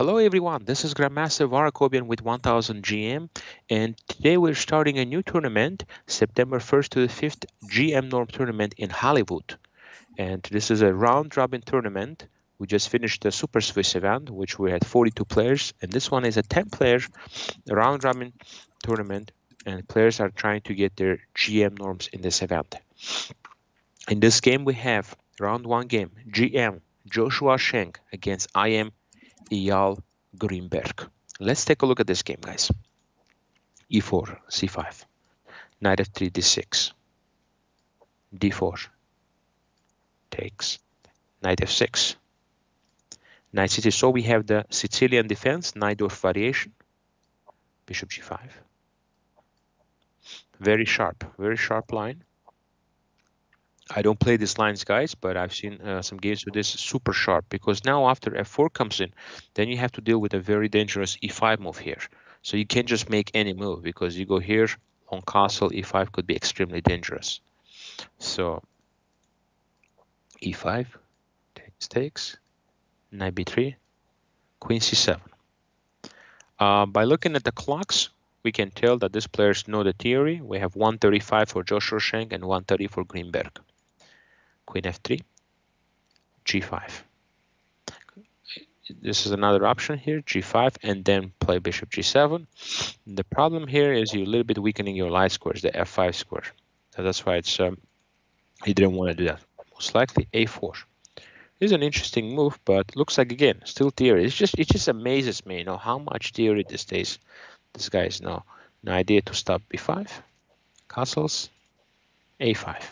Hello everyone, this is Grandmaster AKOBIAN with 1000 GM, and today we're starting a new tournament, September 1st to the 5th GM Norm tournament in Hollywood. And this is a round-robin tournament. We just finished the Super Swiss event, which we had 42 players, and this one is a 10-player round-robin tournament, and players are trying to get their GM norms in this event. In this game, we have round one game, GM Joshua Sheng against IM Eyal Grinberg. Let's take a look at this game, guys. E4, C5, knight f3, d6, d4, takes, knight f6, knight c3. So we have the Sicilian defense, knight-dwarf variation, bishop g5. Very sharp line. I don't play these lines, guys, but I've seen some games with this super sharp, because now after f4 comes in, then you have to deal with a very dangerous e5 move here. So you can't just make any move, because you go here on castle, e5 could be extremely dangerous. So e5, takes, knight b3, queen c7. By looking at the clocks, we can tell that these players know the theory. We have 135 for Joshua Sheng and 130 for Grinberg. Queen f3, g5. This is another option here, g5, and then play bishop g7. The problem here is you're a little bit weakening your light squares, the f5 square. So that's why it's he didn't want to do that. Most likely a4. This is an interesting move, but looks like, again, still theory. It just amazes me, how much theory these days these guys know. No idea to stop b5, castles, a5.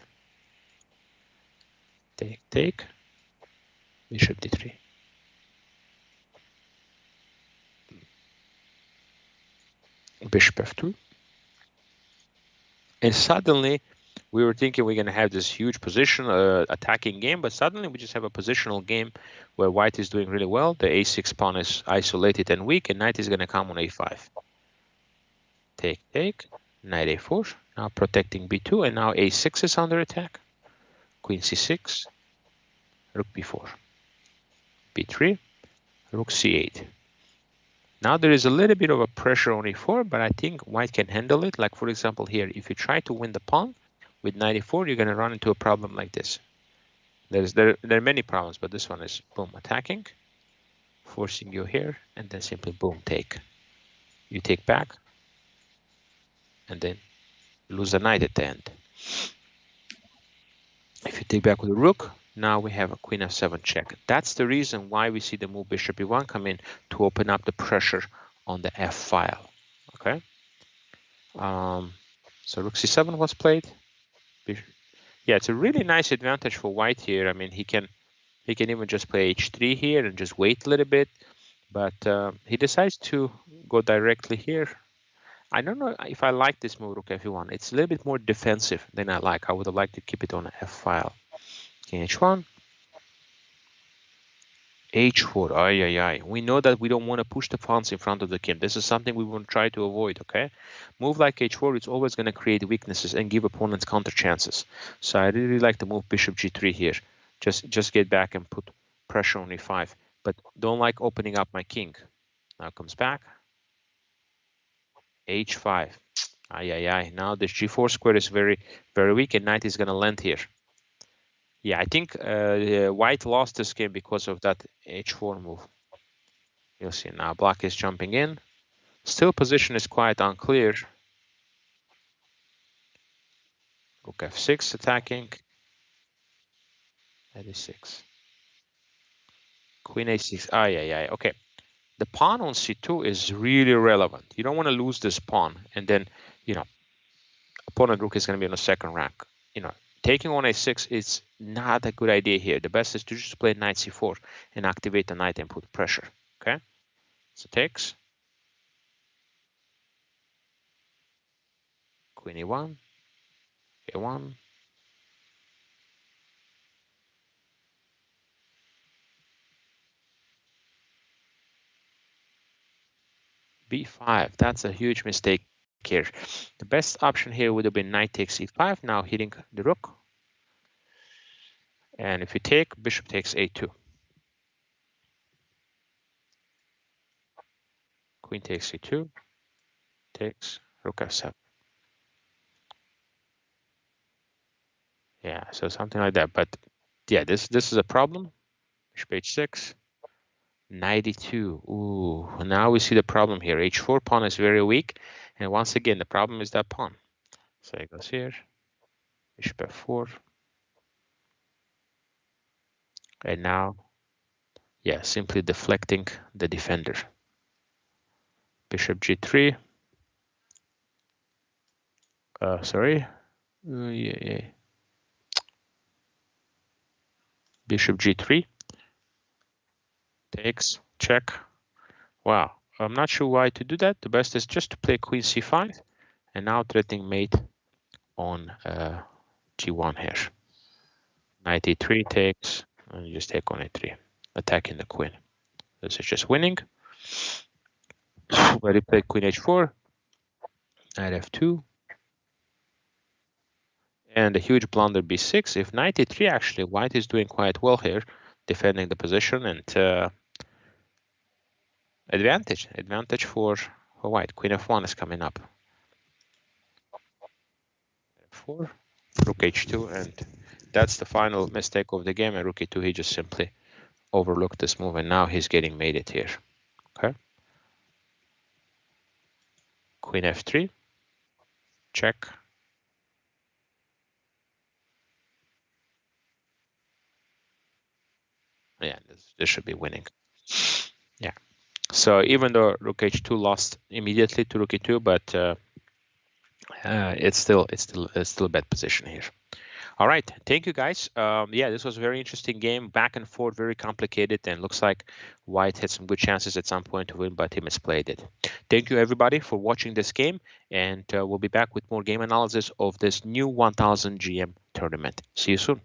Take, bishop d3. Bishop f2. And suddenly, we were thinking we're going to have this huge position attacking game, but suddenly we just have a positional game where white is doing really well. The a6 pawn is isolated and weak, and knight is going to come on a5. Take, knight a4, now protecting b2, and now a6 is under attack. Queen c6, rook b4, b3, rook c8. Now there is a little bit of a pressure on e4, but I think white can handle it. Like, for example, here, if you try to win the pawn with knight e4, you're going to run into a problem like this. There are many problems, but this one is, boom, attacking, forcing you here, and then simply, boom, take. You take back, and then lose the knight at the end. If you take back with a rook, now we have a queen f7 check. That's the reason why we see the move bishop e1 come in, to open up the pressure on the f file. Okay. So rook c7 was played. Yeah, it's a really nice advantage for white here. I mean, he can even just play h3 here and just wait a little bit, but he decides to go directly here. I don't know if I like this move, rook f1. It's a little bit more defensive than I like. I would have liked to keep it on f file. King h1, h4. Ay. We know that we don't want to push the pawns in front of the king. This is something we want to try to avoid. Okay, move like h4, it's always going to create weaknesses and give opponents counter chances. So I really like the move bishop g3 here. Just get back and put pressure on e5, but don't like opening up my king. Now comes back, h5. Ay. Now this g4 square is very, very weak, and knight is going to land here. Yeah, I think white lost this game because of that h4 move. You'll see now black is jumping in. Still position is quite unclear. Rook f6 attacking. Knight e6. Queen a6. Ay. Okay. The pawn on c2 is really relevant. You don't want to lose this pawn, and then, opponent rook is going to be on the second rank. Taking on a6 is not a good idea here. The best is to just play knight c4 and activate the knight and put pressure. Okay, so takes, queen e1, a1, b5. That's a huge mistake here. The best option here would have been knight takes e5, now hitting the rook. And if you take, bishop takes a2. Queen takes c2, takes rook f7. Yeah, so something like that. But yeah, this is a problem. Bishop h6, 92. Ooh, now we see the problem here. h4 pawn is very weak, and once again the problem is that pawn. So it goes here, bishop f4, and now, yeah, simply deflecting the defender. Bishop g3. Sorry. Yeah. Bishop g3 takes, check. Wow, I'm not sure why to do that. The best is just to play queen c5, and now threatening mate on g1 here. Knight e3 takes, and you just take on a3, attacking the queen. This is just winning. But he played queen h4, knight f2, and a huge blunder b6. If knight e3, actually, white is doing quite well here, defending the position, and advantage for white. Queen f1 is coming up. F4, rook h2, and that's the final mistake of the game. And rook e2, he just simply overlooked this move, and now he's getting mated here. Okay. Queen f3, check. Yeah, this should be winning. Yeah. So even though rook h2 lost immediately to rook e2, but it's still a bad position here. All right, thank you guys. Yeah, this was a very interesting game, back and forth, very complicated, and looks like white had some good chances at some point to win, but he misplayed it. Thank you everybody for watching this game, and we'll be back with more game analysis of this new 1000 GM tournament. See you soon.